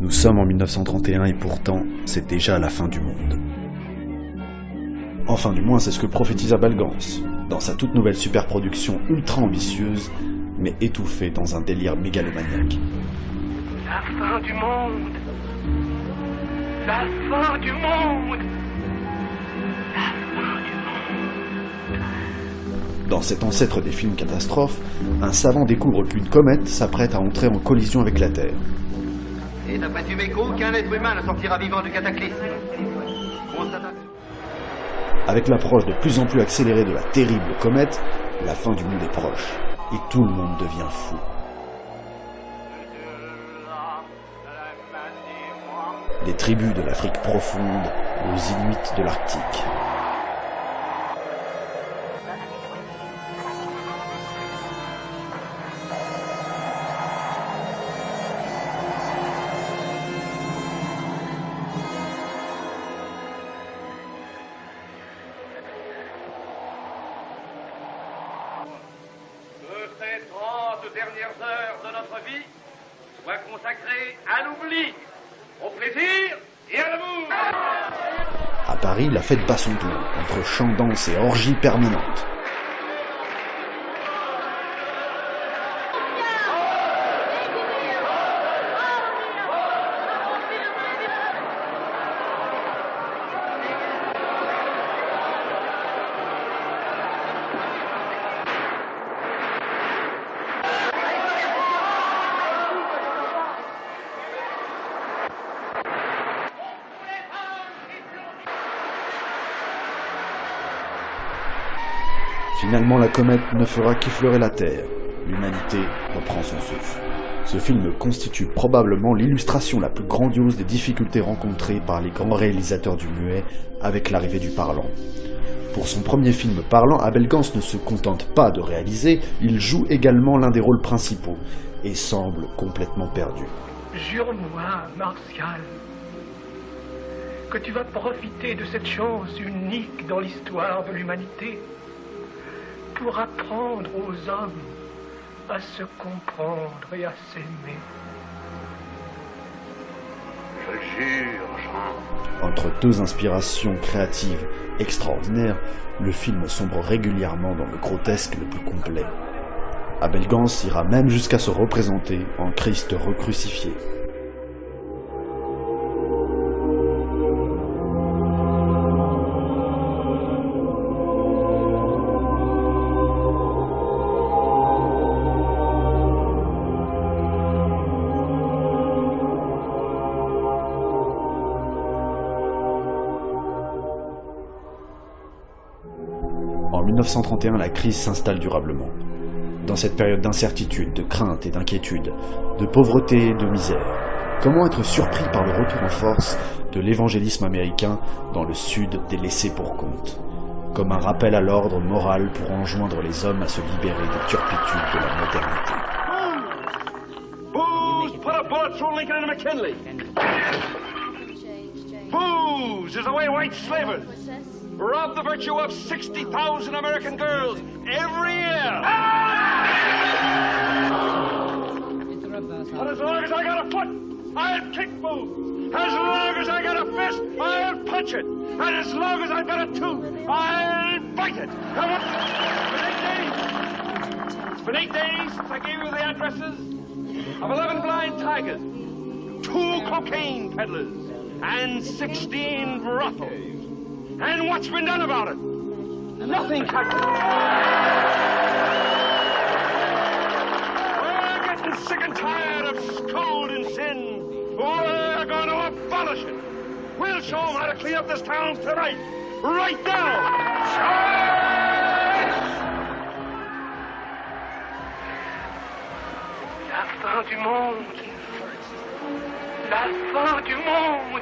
Nous sommes en 1931 et pourtant, c'est déjà la fin du monde. Enfin, du moins, c'est ce que prophétise Abel Gans, dans sa toute nouvelle superproduction ultra ambitieuse, mais étouffée dans un délire mégalomaniaque. La fin du monde. La fin du monde. La fin du monde. Dans cet ancêtre des films catastrophes, un savant découvre qu'une comète s'apprête à entrer en collision avec la Terre. Et d'après Tumeco, aucun être humain ne sortira vivant du cataclysme. Avec l'approche de plus en plus accélérée de la terrible comète, la fin du monde est proche, et tout le monde devient fou. Des tribus de l'Afrique profonde aux Inuits de l'Arctique. Ces 30 dernières heures de notre vie soient consacrées à l'oubli, au plaisir et à l'amour. À Paris, la fête bat son tour, entre chants, danses et orgies permanentes. Finalement, la comète ne fera qu'effleurer la Terre. L'humanité reprend son souffle. Ce film constitue probablement l'illustration la plus grandiose des difficultés rencontrées par les grands réalisateurs du muet avec l'arrivée du parlant. Pour son premier film parlant, Abel Gans ne se contente pas de réaliser, il joue également l'un des rôles principaux et semble complètement perdu. Jure-moi, Martial, que tu vas profiter de cette chance unique dans l'histoire de l'humanité pour apprendre aux hommes à se comprendre et à s'aimer. Je le jure, Jean. Entre deux inspirations créatives extraordinaires, le film sombre régulièrement dans le grotesque le plus complet. Abel Gans ira même jusqu'à se représenter en Christ recrucifié. En 1931, la crise s'installe durablement. Dans cette période d'incertitude, de crainte et d'inquiétude, de pauvreté et de misère, comment être surpris par le retour en force de l'évangélisme américain dans le sud des laissés pour compte, comme un rappel à l'ordre moral pour enjoindre les hommes à se libérer des turpitudes de la modernité. Booze put a bullet through Lincoln and McKinley. Booze is the way white slavers rob the virtue of 60,000 American girls every year. But as long as I got a foot, I'll kick booze. As long as I got a fist, I'll punch it. And as long as I've got a tooth, I'll bite it. It's been 8 days since I gave you the addresses of 11 blind tigers, 2 cocaine peddlers, and 16 brothels. And what's been done about it? Nothing, Captain. We're getting sick and tired of scolding sin. We're going to abolish it. We'll show them how to clean up this town tonight. Right now. La fin du monde. La fin du monde.